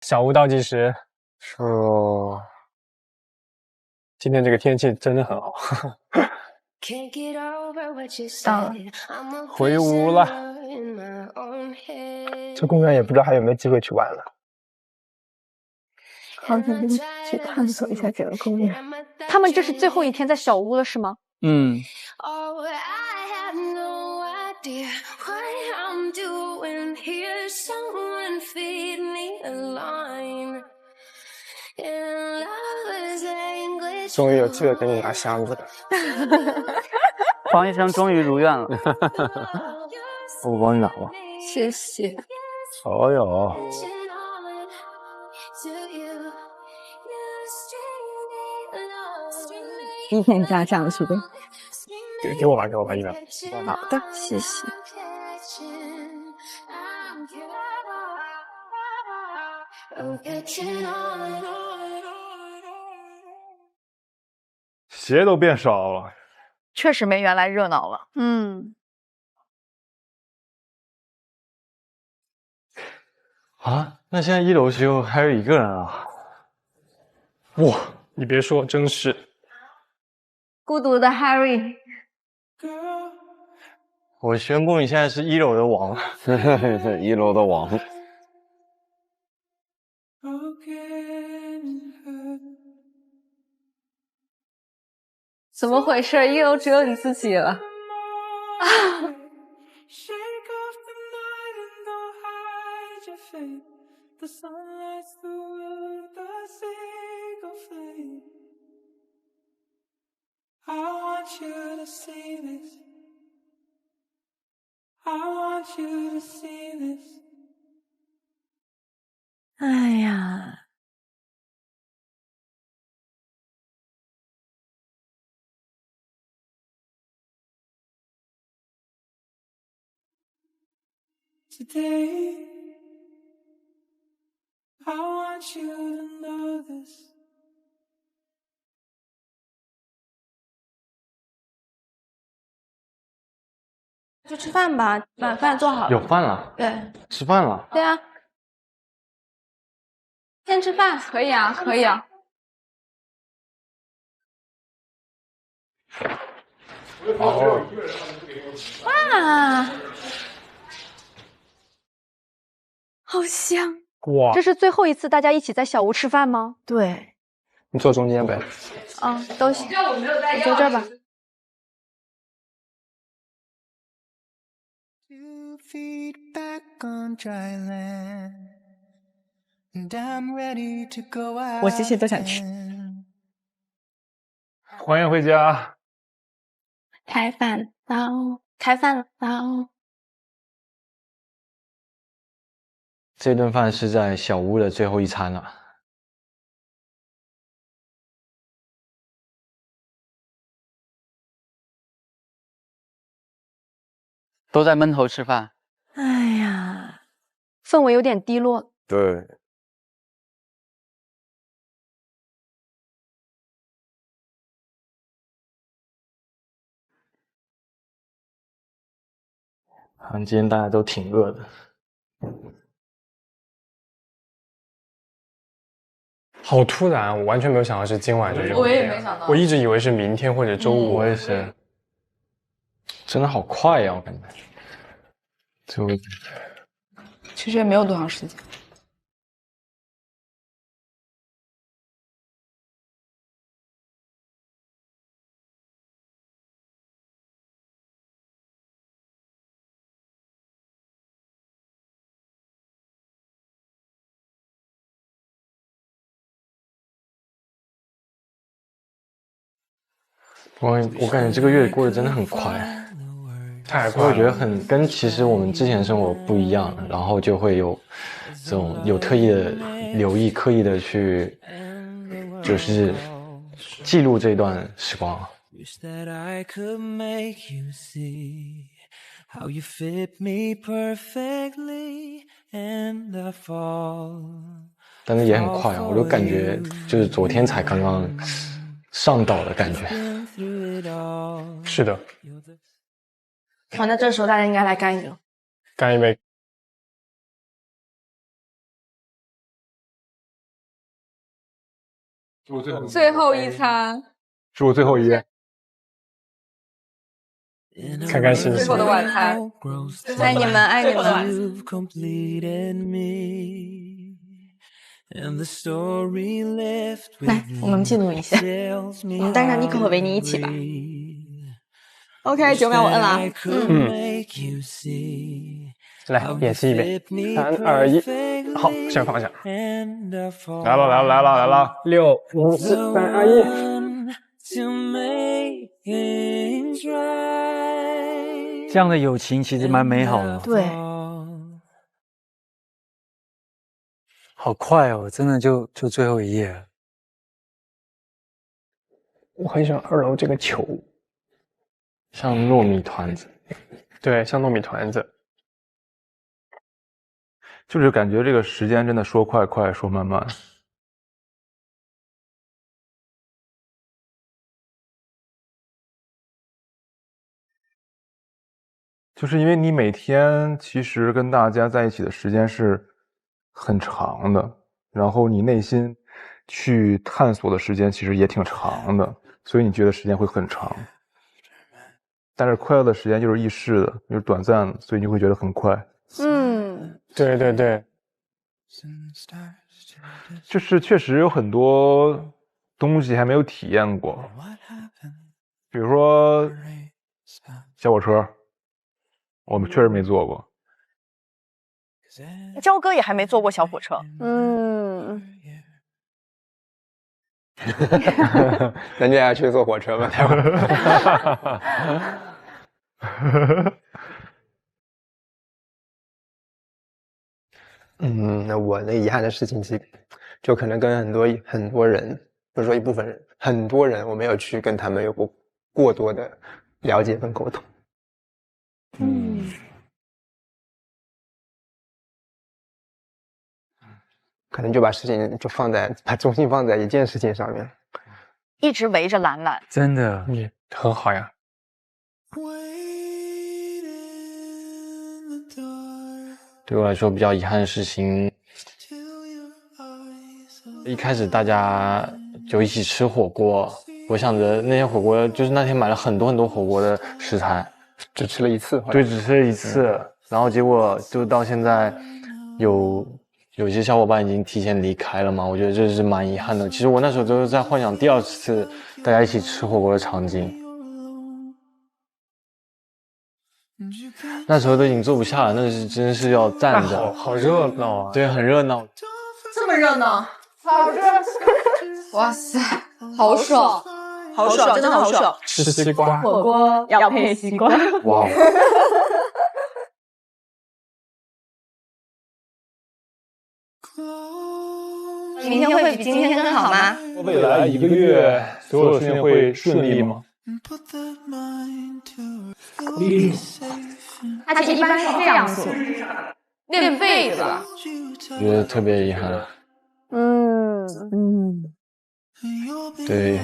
小屋倒计时，是哦，今天这个天气真的很好。到了，回屋了。这公园也不知道还有没有机会去玩了。好想跟你去探索一下整个公园。他们这是最后一天在小屋了，是吗？嗯。终于有机会给你拿箱子了。黄医生终于如愿了。我帮你拿吧。谢谢。哦哟。一天家长是不是？给我吧，给我吧，一个。好的，谢谢。鞋都变少了。确实没原来热闹了。嗯。啊，那现在1楼就还有1个人啊！哇，你别说，真是。孤独的 Harry。我宣布，你现在是1楼的王。1楼的王。怎么回事？1楼只有你自己了。哎呀。Today, I want you to know this. 就吃饭吧，晚饭做好了。有饭了？对，吃饭了？对啊。先吃饭，可以啊，可以啊。哦。哇，好香！哇，这是最后一次大家一起在小屋吃饭吗？对。你坐中间呗。啊，都行。你坐这儿吧。我这些都想吃。欢迎回家。开饭了，开饭了。这顿饭是在小屋的最后一餐了。都在闷头吃饭。哎呀，氛围有点低落。对。好像今天大家都挺饿的。好突然，我完全没有想到是今晚这种。我也没想到。我一直以为是明天或者周五。我也是。真的好快呀，我感觉。其实也没有多长时间。我感觉这个月过得真的很快，太快了。我觉得跟其实我们之前生活不一样，然后就会有这种特意的留意、刻意的去，就是记录这段时光。但是也很快啊，我就感觉就是昨天才刚刚上岛的感觉。是的。好，那这时候大家应该来干一个。干一杯。最后一餐，是我最后一页。开开心心最后的晚餐，爱你们，爱你们。 You've completed me, and the story left 来 with， 我们记录一下。 tells me 我们带上妮可和维尼一起吧。 how OK， 9秒我摁了啊。 I could make you see 来演习一遍，3、2、1，好，先放下。 and I fall 来了来了来了来了6、5、4、3、2、1。 one to make things right。 这样的友情其实蛮美好的。对，好快哦，真的就最后一页了。我很喜欢2楼这个球，像糯米团子。对，像糯米团子。就是感觉这个时间真的说快快，说慢慢。就是因为你每天其实跟大家在一起的时间是很长的，然后你内心去探索的时间其实也挺长的，所以你觉得时间会很长。但是快乐的时间就是易逝的，就是短暂的，所以你会觉得很快。对对对，就是确实有很多东西还没有体验过，比如说小火车，我们确实没坐过。焦哥也还没坐过小火车。那你俩去坐火车吧，待会儿。那我的遗憾的事情就可能跟很多人，不是说一部分人，很多人我没有去跟他们有过多的了解跟沟通。可能就把事情就把重心放在一件事情上面。一直围着兰兰，真的，很好呀。对我来说比较遗憾的事情，一开始大家就一起吃火锅，我想着那天火锅就是那天买了很多很多火锅的食材，只吃了一次，对，只吃了一次，然后结果就到现在有些小伙伴已经提前离开了嘛，我觉得这是蛮遗憾的。其实我那时候都是在幻想第二次大家一起吃火锅的场景，那时候都已经坐不下了，那是真是要站着，好热闹啊！对，很热闹。这么热闹，好热！哇塞，好爽，好爽，真的好爽。吃西瓜，火锅要配西瓜。哇！明天会比今天更好吗？未来1个月所有的事情会顺利吗？他一般是这样做，练背的吧？我觉得特别遗憾。对。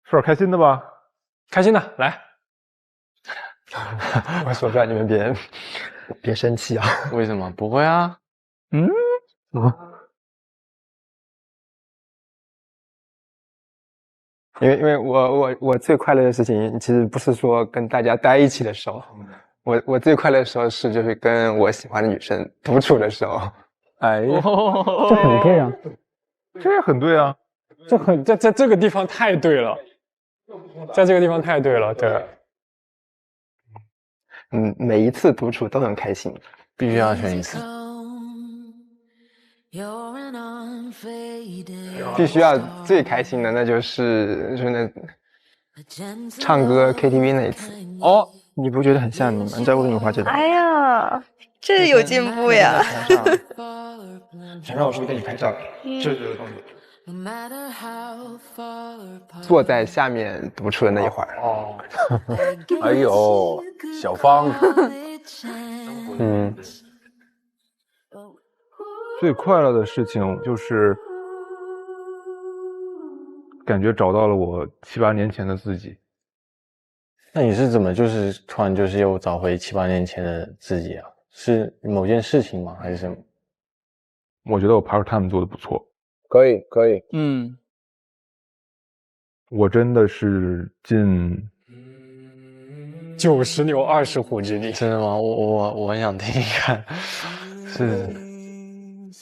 说点开心的吧。开心的来。我说出来你们别生气啊！为什么不会啊？因为我最快乐的事情，其实不是说跟大家待一起的时候，我最快乐的时候就是跟我喜欢的女生独处的时候。哎呀，这很对啊，这也很对啊，在这个地方太对了，在这个地方太对了，对。每一次独处都很开心，必须要选一次。必须要最开心的，那就是那唱歌 KTV 那一次。哦，你不觉得很像你吗？你知道为什么画这个？哎呀，这有进步呀！想让我说跟你拍照，这就是动作。坐在下面独处的那一会儿。哦，哎呦，小芳，最快乐的事情就是感觉找到了我7、8年前的自己。那你是怎么就是突然就是又找回7、8年前的自己啊？是某件事情吗？还是什么？我觉得我 part time 做的不错，可以可以，我真的是近90牛20虎之力。真的吗？我很想听听看。是，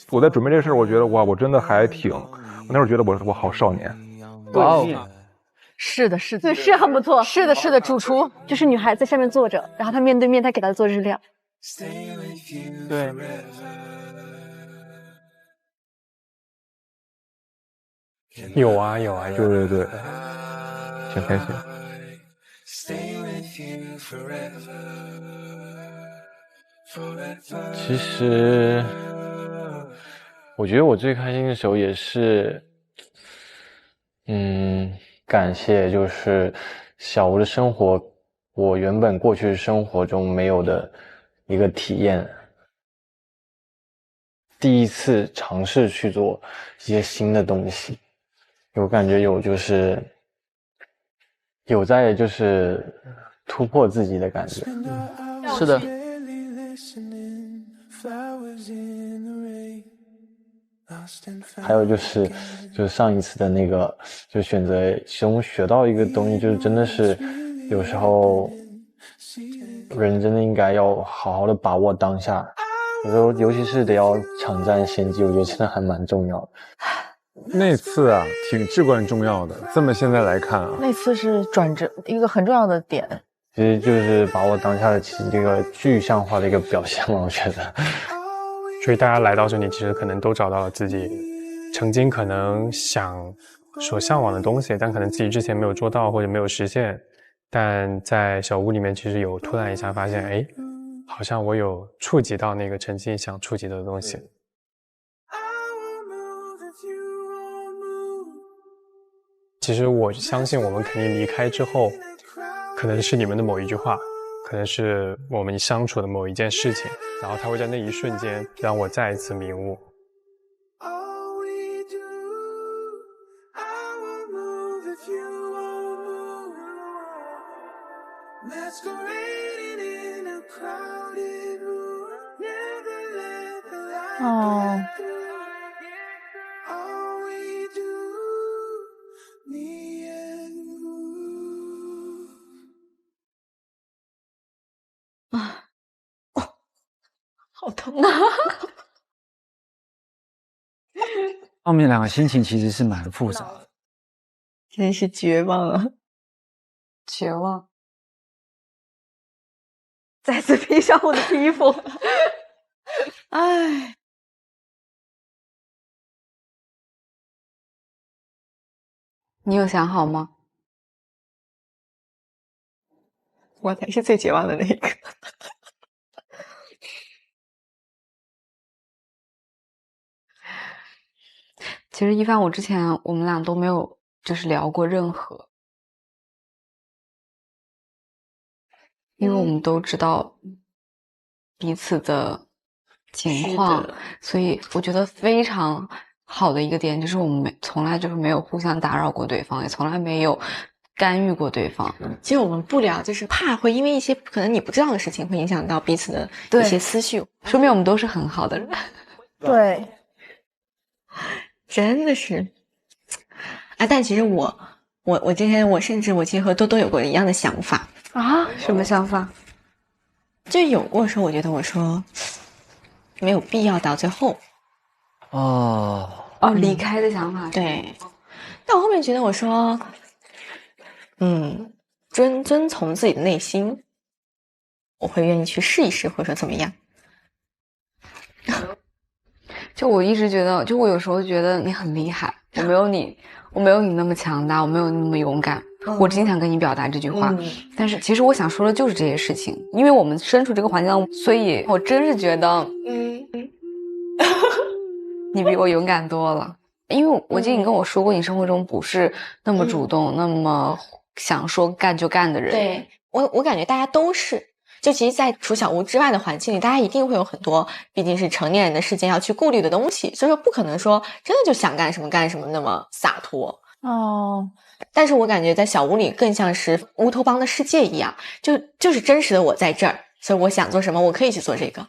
我在准备这个事儿，我觉得哇，我真的还挺，我那会儿觉得我好少年。哇哦，是的，是的，对，是很不错。是的，是的，主厨就是女孩在上面坐着，然后她面对面，她给她做日料。对，有啊有啊有啊。对对对，挺开心。其实我觉得我最开心的时候也是，感谢就是小吴的生活，我原本过去生活中没有的一个体验，第一次尝试去做一些新的东西，有感觉就是有在就是突破自己的感觉。是的。还有就是上一次的那个，就选择其中学到一个东西，就是真的是有时候人真的应该要好好的把握当下，有时候尤其是得要抢占先机，我觉得真的还蛮重要的。那次啊，挺至关重要的。这么现在来看啊，那次是转折一个很重要的点。其实就是把握当下的其实这个具象化的一个表现嘛，我觉得。所以大家来到这里，其实可能都找到了自己曾经可能所向往的东西，但可能自己之前没有做到或者没有实现。但在小屋里面，其实有突然一下发现，哎，好像我有触及到那个曾经想触及的东西。其实我相信我们肯定离开之后，可能是你们的某一句话，可能是我们相处的某一件事情，然后它会在那一瞬间让我再一次明悟。哦，好疼啊！后面两个心情其实是蛮复杂的，真是绝望啊！绝望。再次披上我的皮肤。唉，你有想好吗？我才是最绝望的那个。其实一帆，我之前我们俩都没有就是聊过任何，因为我们都知道彼此的情况，所以我觉得非常好的一个点就是我们从来就是没有互相打扰过对方，也从来没有干预过对方。其实我们不聊，就是怕会因为一些可能你不知道的事情，会影响到彼此的一些思绪，说明我们都是很好的人。对，真的是啊！但其实我今天甚至我其实和多多有过一样的想法啊，什么想法？就有过说，我觉得我说没有必要到最后离开的想法。对，但我后面觉得我说遵从自己的内心，我会愿意去试一试，或者说怎么样。就我一直觉得，就我有时候觉得你很厉害，我没有你那么强大，我没有你那么勇敢。我经常跟你表达这句话，但是其实我想说的就是这些事情，因为我们身处这个环境当中，所以我真是觉得，你比我勇敢多了。因为我记得你跟我说过，你生活中不是那么主动，那么想说干就干的人。对，我感觉大家都是。就其实在除小屋之外的环境里，大家一定会有很多毕竟是成年人的世界要去顾虑的东西，所以说不可能说真的就想干什么干什么那么洒脱哦。但是我感觉在小屋里更像是乌托邦的世界一样，就是真实的我在这儿，所以我想做什么我可以去做这个。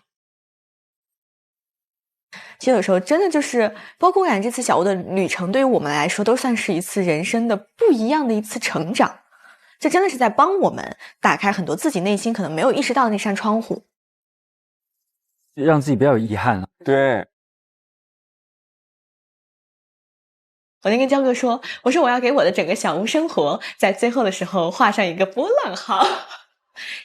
其实有时候真的就是，包括我感觉这次小屋的旅程，对于我们来说都算是一次人生的不一样的一次成长。这真的是在帮我们打开很多自己内心可能没有意识到的那扇窗户，让自己不要有遗憾了。对。我跟焦哥说，我说我要给我的整个小屋生活在最后的时候画上一个波浪号。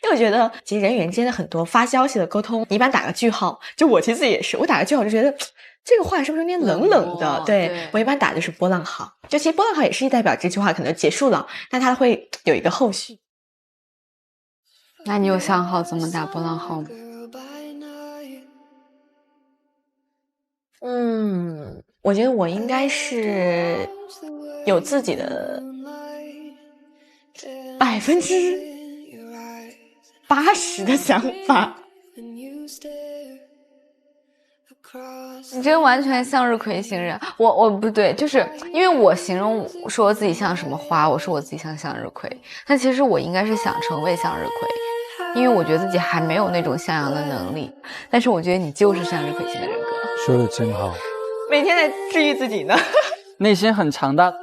因为我觉得其实人与人之间的很多发消息的沟通，你一般打个句号，就我其实也是，我打个句号就觉得这个话是不是有点冷冷的？对，我一般打的是波浪号，就其实波浪号也是代表这句话可能结束了，但它会有一个后续。那你有想好怎么打波浪号吗？我觉得我应该是有自己的80%的想法。你这完全向日葵星人，我不对，就是因为我形容说自己像什么花，我说我自己像向日葵，但其实我应该是想成为向日葵，因为我觉得自己还没有那种向阳的能力，但是我觉得你就是向日葵型的人格，说的真好，每天在治愈自己呢，内心很强大。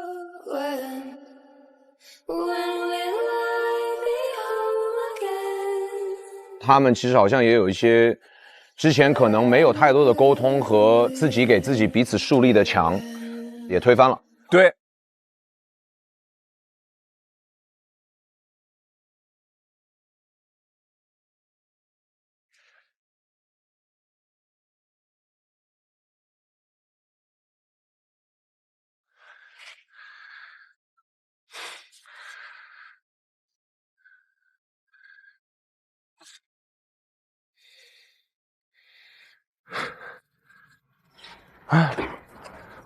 他们其实好像也有一些之前可能没有太多的沟通和自己给自己彼此树立的墙也推翻了。对。哎，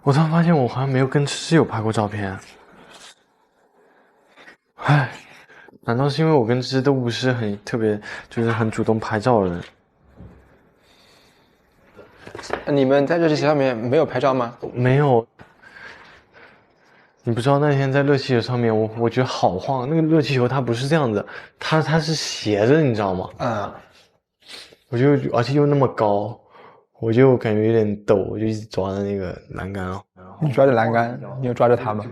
我突然发现我好像没有跟诗诗有拍过照片。哎，难道是因为我跟芝芝都不是很特别，就是很主动拍照的人？你们在热气球上面没有拍照吗？没有。你不知道那天在热气球上面，我觉得好晃。那个热气球它不是这样子，它是斜着，你知道吗？我就而且又那么高，我就感觉有点抖，我就一直抓着那个栏杆啊。你抓着栏杆，你有抓着它吗？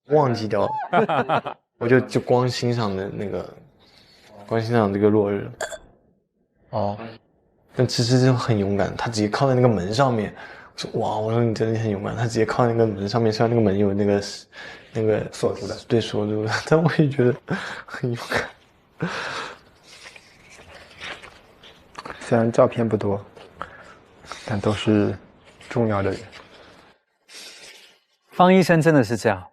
忘记掉了，我就光欣赏的那个，光欣赏这个落日。哦，但芝芝就很勇敢，她直接靠在那个门上面。我说哇，我说你真的很勇敢。她直接靠在那个门上面，虽然那个门有那个锁住的，对，锁住的，但我也觉得很勇敢。虽然照片不多，但都是重要的人。方医生真的是这样。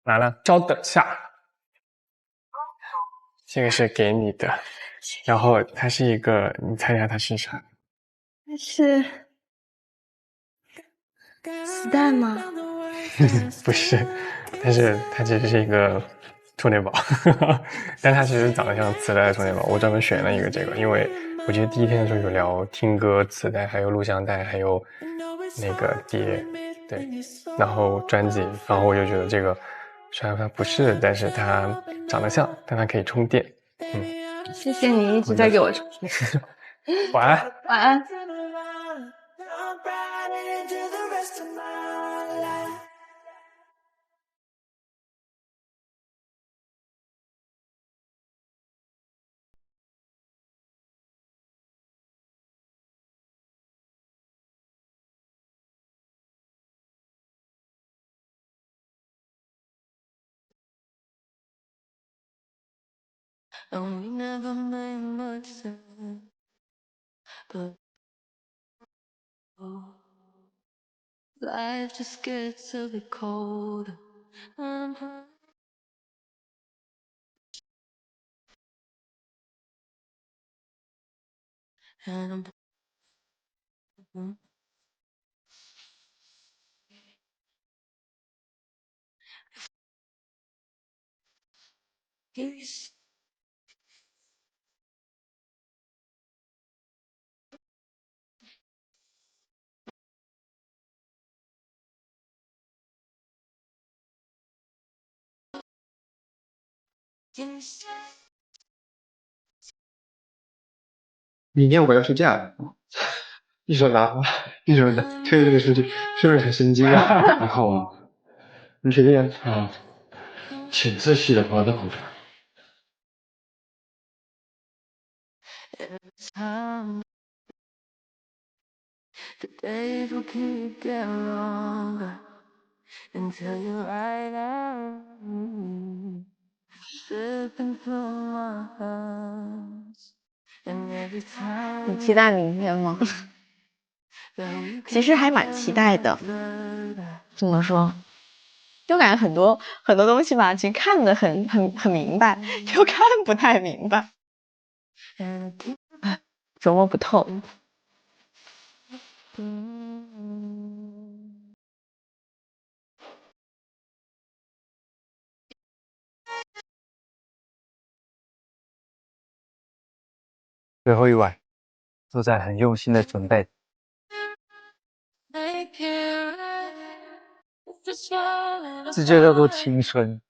来了，稍等下，这个是给你的，然后它是一个，你猜一下它是啥？那是磁带吗？不是，但是它其实是一个充电宝，但它其实长得像磁带的充电宝。我专门选了一个这个，因为我觉得第一天的时候有聊听歌、磁带，还有录像带，还有那个碟，对，然后专辑，然后我就觉得这个虽然它不是，但是它长得像，但它可以充电。谢谢你一直在给我充电。晚安。晚安。And we never made much sense, but life just gets a bit colder. And I'm 明天我要休假，一手拿花，一手推这个事情，是不是很神经啊？还好啊，你确定？啊，浅色系的花都好看。The days will keep getting longer until you're right out. Slipping through my hands, and every time 你期待明天吗？其实还蛮期待的。怎么说？就感觉很多东西吧，其实看得很明白，又看不太明白，琢磨不透。最后一晚，都在很用心的准备。这就叫做青春。